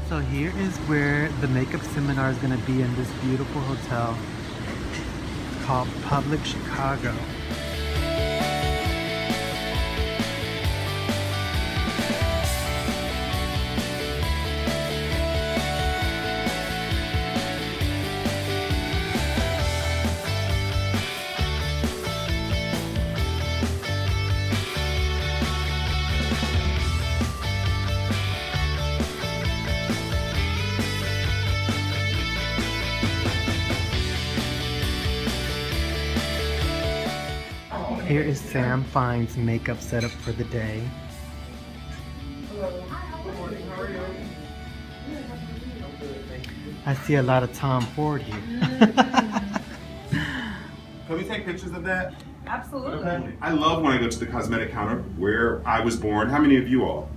So here is where the makeup seminar is going to be in this beautiful hotel called Public Chicago. Here is Sam Fine's makeup setup for the day. I see a lot of Tom Ford here. Can we take pictures of that? Absolutely. I love when I go to the cosmetic counter where I was born. How many of you all?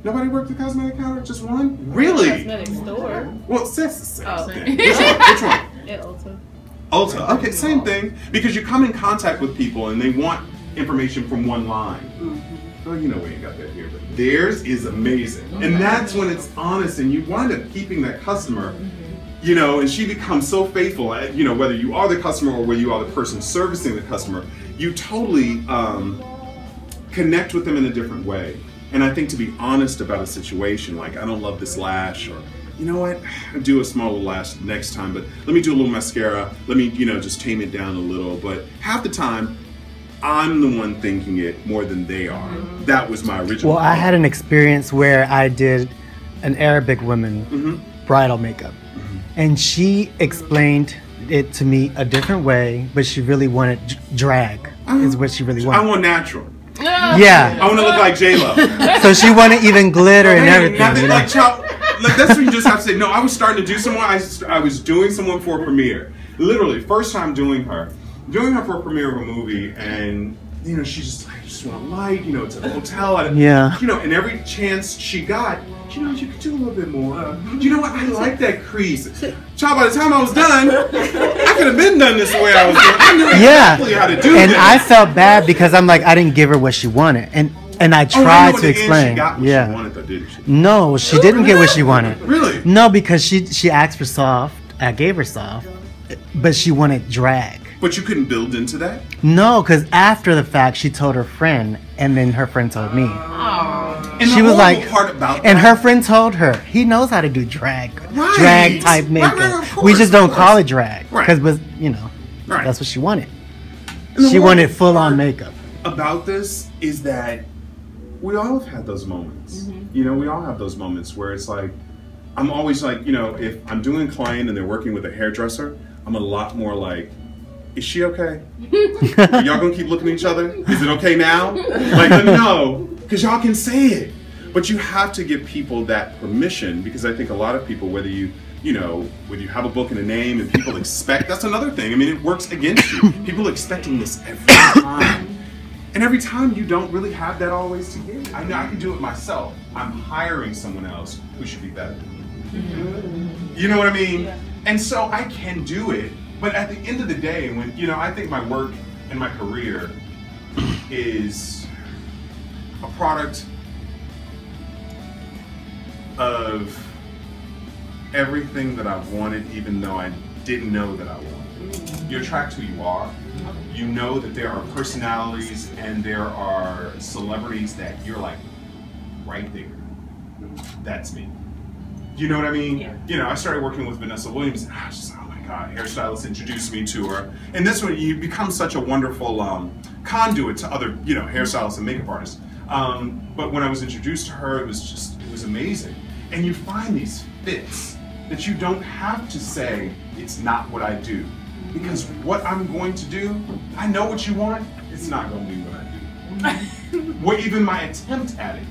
Nobody worked at the cosmetic counter? Just one? Really? Cosmetic store. Well, it's the same thing. Which one? At Ulta. Ulta. Okay, same thing. Because you come in contact with people and they want information from one line. Oh, you know we ain't got that here, but theirs is amazing. And that's when it's honest and you wind up keeping that customer, you know, and she becomes so faithful, you know, whether you are the customer or whether you are the person servicing the customer, you totally connect with them in a different way. And I think to be honest about a situation, like I don't love this lash, or you know what, I'll do a small little lash next time, but let me do a little mascara, let me, you know, just tame it down a little. But half the time, I'm the one thinking it more than they are. That was my original. Well, I had an experience where I did an Arabic woman bridal makeup. And she explained it to me a different way, but she really wanted drag, is what she really wanted. I want natural. Yeah. I want to look like J-Lo. So she wanted even glitter and everything. Nothing You know? like that's what you just have to say. No, I was starting to do someone. I was doing someone for a premiere. Literally, first time doing her for a premiere of a movie, and you know, she's just like, I just want light. You know, it's a hotel. Yeah. You know, and every chance she got, you know, you could do a little bit more. You know what? I like that crease. Child, by the time I was done, I could have been done this the way I was doing. I knew exactly how to do and this. I felt bad because I'm like, I didn't give her what she wanted, and I tried to explain. She got what she wanted, though, didn't she? No, she didn't get what she wanted. Really? No, because she asked for soft. I gave her soft, but she wanted drag. But you couldn't build into that? No, because after the fact, she told her friend, and then her friend told me. And She was like, part about and that, her friend told her, he knows how to do drag type makeup. Right, We just don't call it drag, because, you know, Right. that's what she wanted. And the She whole wanted full on part makeup. About this is that we all have had those moments. You know, we all have those moments where it's like, I'm always like, you know, if I'm doing a client and they're working with a hairdresser, I'm a lot more like, is she okay? Are y'all gonna keep looking at each other? Is it okay now? Like, let me know, because y'all can say it. But you have to give people that permission, because I think a lot of people, whether you know, when you have a book and a name and people expect, that's another thing. I mean, it works against you. People expecting this every time. And every time you don't really have that always to give. I know I can do it myself. I'm hiring someone else who should be better. You know what I mean? Yeah. And so I can do it, but at the end of the day, when, you know, I think my work and my career is a product of everything that I've wanted, even though I didn't know that I wanted. You attract who you are. You know that there are personalities and there are celebrities that you're like, right there, that's me. You know what I mean? Yeah. You know, I started working with Vanessa Williams, and I was just, oh my God, hairstylist introduced me to her. And this one, you become such a wonderful conduit to other, you know, hairstylists and makeup artists. But when I was introduced to her, it was amazing. And you find these fits that you don't have to say, it's not what I do. Because what I'm going to do, I know what you want, it's not going to be what I do. What even my attempt at it,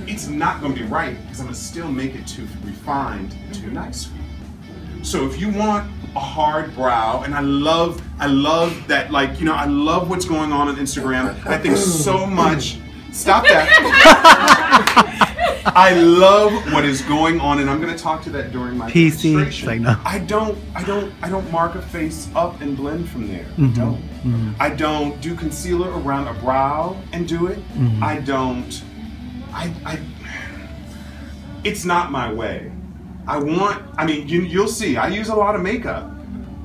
it's not going to be right, because I'm going to still make it too refined and too nice for you. So if you want a hard brow, and I love that, like, you know, I love what's going on Instagram. I think so much, stop that. I love what is going on, and I'm going to talk to that during my demonstration. Like, no. I don't mark a face up and blend from there. I don't do concealer around a brow and do it. I don't. It's not my way. I mean, you'll see, I use a lot of makeup.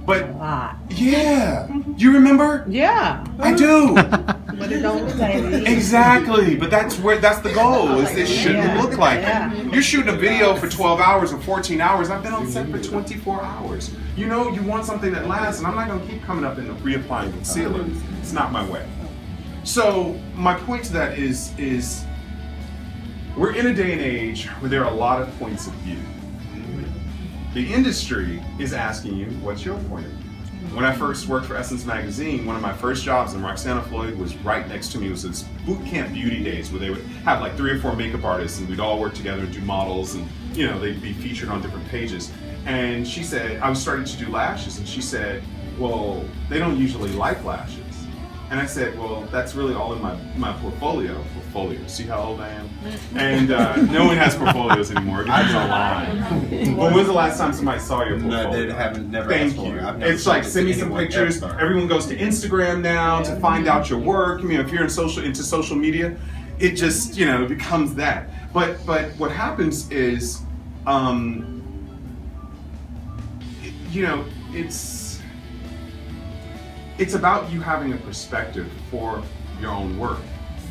But, a lot. Yeah. You remember? Yeah. I do. But it don't look like it. Exactly. But that's the goal, is it shouldn't look like it. You're shooting a video for 12 hours or 14 hours. I've been on set for 24 hours. You know, you want something that lasts, and I'm not going to keep coming up and reapplying concealer. It's not my way. So, my point to that is we're in a day and age where there are a lot of points of view. The industry is asking you, what's your point of view? When I first worked for Essence Magazine, one of my first jobs, and Roxana Floyd was right next to me, was this boot camp beauty days where they would have like 3 or 4 makeup artists and we'd all work together and do models, and you know, they'd be featured on different pages. And she said, I was starting to do lashes, and she said, well, they don't usually like lashes. And I said, well, that's really all in my portfolio. See how old I am? And no one has portfolios anymore. Everything's online. Well, when's the last time somebody saw your portfolio? No, they haven't. Never. Thank you. It's like, send me some pictures. Everyone goes to Instagram now to find out your work. I mean, if you're into social media, it just, you know, becomes that. But what happens is, you know, it's about you having a perspective for your own work.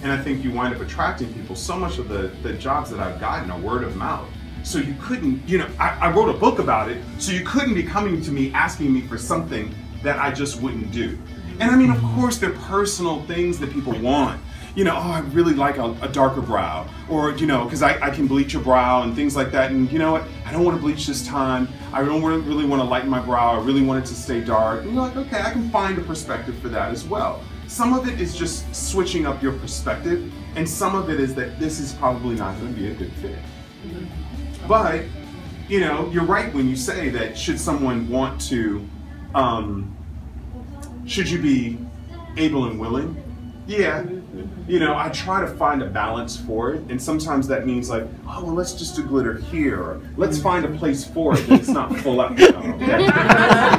And I think you wind up attracting people. So much of the jobs that I've gotten are word of mouth. So you couldn't, you know, I wrote a book about it, so you couldn't be coming to me asking me for something that I just wouldn't do. And I mean, of course, they're personal things that people want. You know, oh, I really like a darker brow, or, you know, because I can bleach your brow and things like that. And you know what? I don't want to bleach this time. I don't really want to lighten my brow. I really want it to stay dark. And you're like, okay, I can find a perspective for that as well. Some of it is just switching up your perspective, and some of it is that this is probably not going to be a good fit. But, you know, you're right when you say that should someone want to, should you be able and willing? Yeah. You know, I try to find a balance for it, and sometimes that means like, oh, well, let's just do glitter here, or let's find a place for it that's not full up. You know, okay?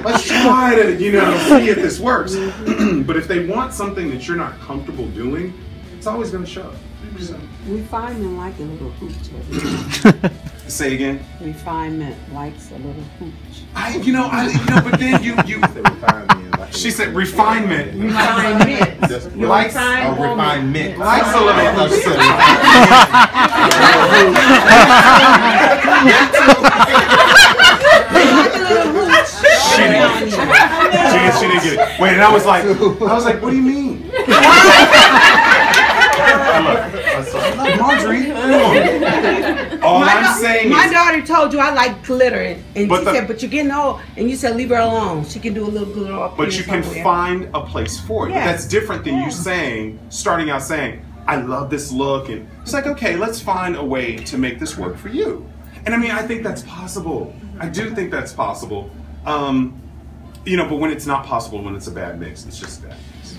Let's try to, you know, see if this works. But if they want something that you're not comfortable doing, it's always going to show. So. Refinement like a little hooch. Say again? Refinement likes a little hooch. You know, but then you she said refinement. Refinement. Likes refinement. Likes a little hooch. She didn't get it. Wait, and I was like, what do you mean? Marjorie, all I'm saying is, my daughter told you I like glitter, and she said, but you're getting old, and you said leave her alone. She can do a little glitter up here. But you can find a place for it. But that's different than you starting out saying, I love this look, and it's like, okay, let's find a way to make this work for you. And I mean, I think that's possible. I do think that's possible. You know, but when it's not possible, when it's a bad mix, it's just a bad mix.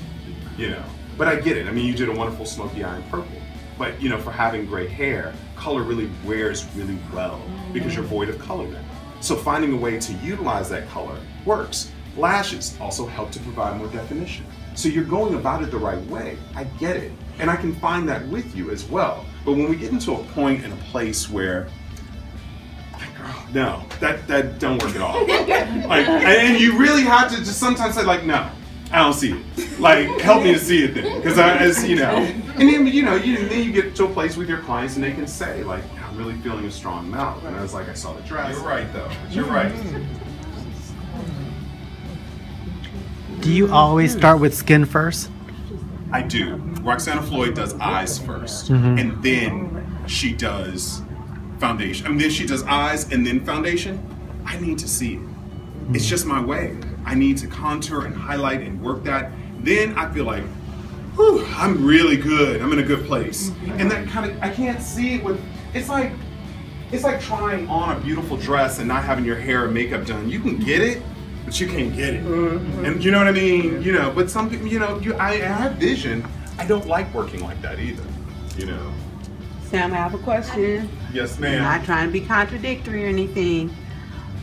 You know. But I get it. I mean, you did a wonderful smoky eye in purple. But, you know, for having gray hair, color really wears really well because you're void of color then. So finding a way to utilize that color works. Lashes also help to provide more definition. So you're going about it the right way. I get it. And I can find that with you as well. But when we get into a point and a place where, no, that don't work at all. Like, and you really have to just sometimes say like, no. I don't see it. Like, help me to see it then, because as you know, and then then you get to a place with your clients and they can say like, I'm really feeling a strong mouth, and I was like, I saw the dress. You're right though. You're right. Do you always start with skin first? I do. Roxana Floyd does eyes first, and then she does foundation. I mean, then she does eyes and then foundation. I need to see it. It's just my way. I need to contour and highlight and work that. Then I feel like, whew, I'm really good. I'm in a good place. And that kind of, I can't see it with, it's like trying on a beautiful dress and not having your hair and makeup done. You can get it, but you can't get it. And you know what I mean? You know, but some people, you know, I have vision. I don't like working like that either, you know. Sam, I have a question. Yes, ma'am. I'm not trying to be contradictory or anything.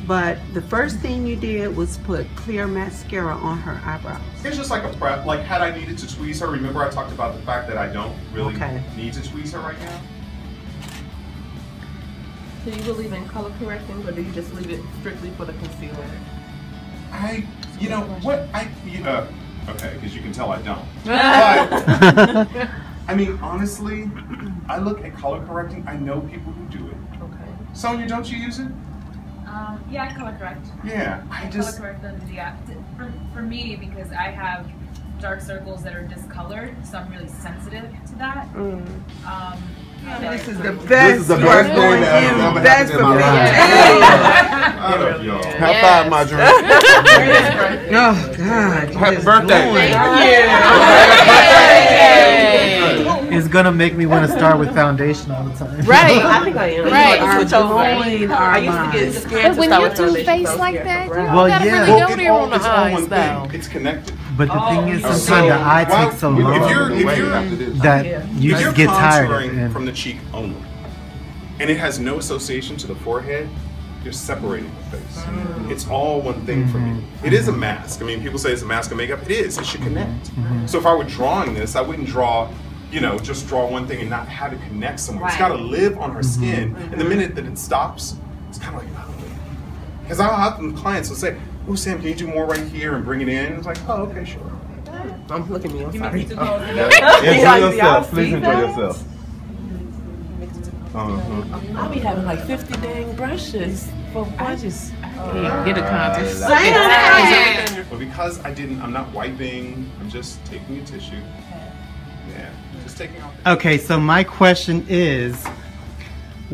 But the first thing you did was put clear mascara on her eyebrows. It's just like a prep. Like, had I needed to tweeze her, remember I talked about the fact that I don't really need to tweeze her right now? Do you believe in color correcting, or do you just leave it strictly for the concealer? Okay, because you can tell I don't. But, I mean, honestly, I look at color correcting. I know people who do it. Okay. Sonia, don't you use it? Yeah, I color correct. Yeah, I color correct them. Yeah, for me, because I have dark circles that are discolored, so I'm really sensitive to that. This is the best work best for thing that you. ever That's happened for in my me. life. High five, Marjorie. Oh God! Happy birthday. It's gonna make me want to start with foundation all the time. Right. I think I am. Right. Switch over. I used to get scared But to when start you're with too foundation. faced so like scared that, to you brown. Well, gotta yeah. really go there on the it's all eyes, one though. thing. It's connected. But the thing is, So, sometimes the eye while- takes so if long you're that you if you're just get tired. contouring from the cheek only, and it has no association to the forehead, you're separating the face. It's all one thing for me. It is a mask. I mean, people say it's a mask of makeup. It is. It should connect. So if I were drawing this, I wouldn't draw, just draw one thing and not have it connect somewhere. It's got to live on her skin. And the minute that it stops, it's kind of like, because I'll have clients will say, "Oh, Sam, can you do more right here and bring it in?" It's like, "Oh, okay, sure." Look at me. I'm sorry. Enjoy yourself. Please enjoy yourself. I'll be having like 50 dang brushes for brushes. Get a contour. But because I'm not wiping. I'm just taking a tissue. Yeah, just taking off. Okay, so my question is,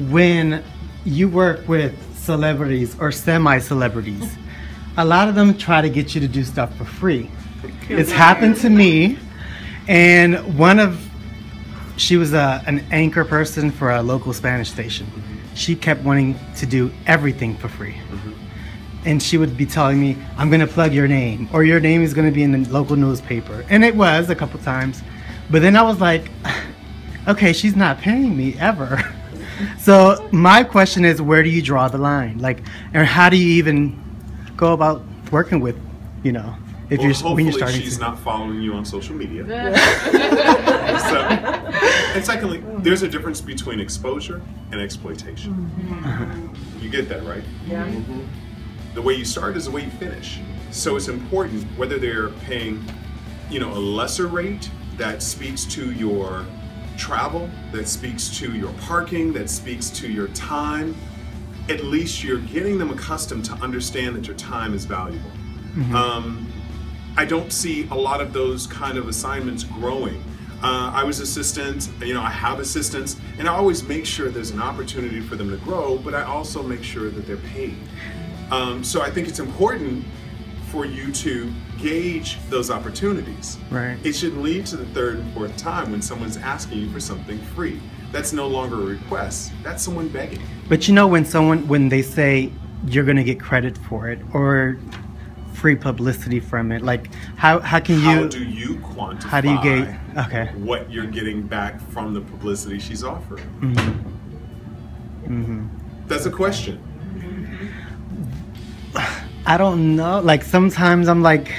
when you work with celebrities or semi-celebrities, a lot of them try to get you to do stuff for free. It's happened to me, and she was an anchor person for a local Spanish station. She kept wanting to do everything for free. And she would be telling me, "I'm gonna plug your name, or your name is gonna be in the local newspaper." And it was a couple times. But then I was like, okay, she's not paying me ever. So my question is, where do you draw the line? Or how do you even go about working with, if Well, when hopefully you're starting she's to. not following you on social media. And secondly, there's a difference between exposure and exploitation. You get that, right? Yeah. The way you start is the way you finish. So it's important whether they're paying, a lesser rate that speaks to your travel, that speaks to your parking, that speaks to your time. At least you're getting them accustomed to understand that your time is valuable. I don't see a lot of those kind of assignments growing. I was assistant, I have assistants, and I always make sure there's an opportunity for them to grow, but I also make sure that they're paid. So I think it's important for you to gauge those opportunities. Right. It should lead to the third and fourth time when someone's asking you for something free. That's no longer a request, that's someone begging. But when they say you're gonna get credit for it or free publicity from it, how can you? How do you quantify? How do you gauge? Okay. What you're getting back from the publicity she's offering? That's a question. I don't know. Sometimes I'm like,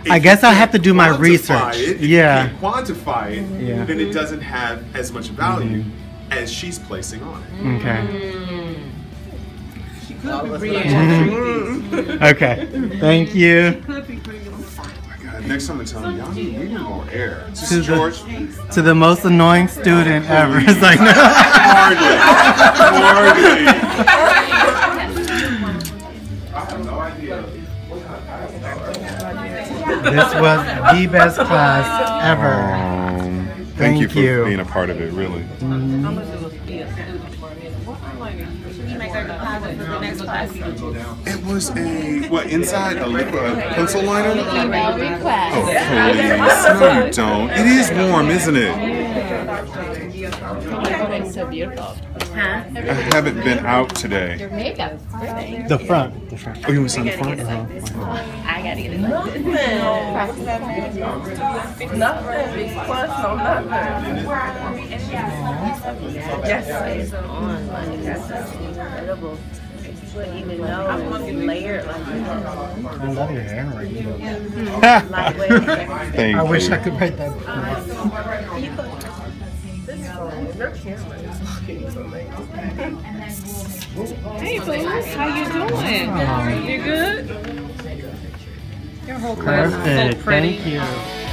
If I guess you I have to can't do my quantify research. If Yeah. you can't quantify it, Yeah. then it doesn't have as much value as she's placing on it. Okay. She could be brilliant. Okay. Thank you. Could be brilliant. God, next time I'm telling you, we need more air. This To is George. To the most annoying student ever. It's like, no. Hardly. I have no idea. This was the best class ever. Thank you for you. being a part of it, really. It was inside a pencil liner? Email request. Oh, please. No, you don't. It is warm, isn't it? It's so beautiful. I haven't been out today. Your makeup's pretty. The front. Oh, you was on the front? I gotta get it like this. Nothing. Big plus on nothing. Yes. On, like, that's incredible. You wouldn't even know it was layered like that. I love your hair right here. Thank I wish you. I could write that. Your camera is looking so amazing. Hey, folks, how you doing? Oh. You good? Your whole class is so Perfect. pretty. Thank you.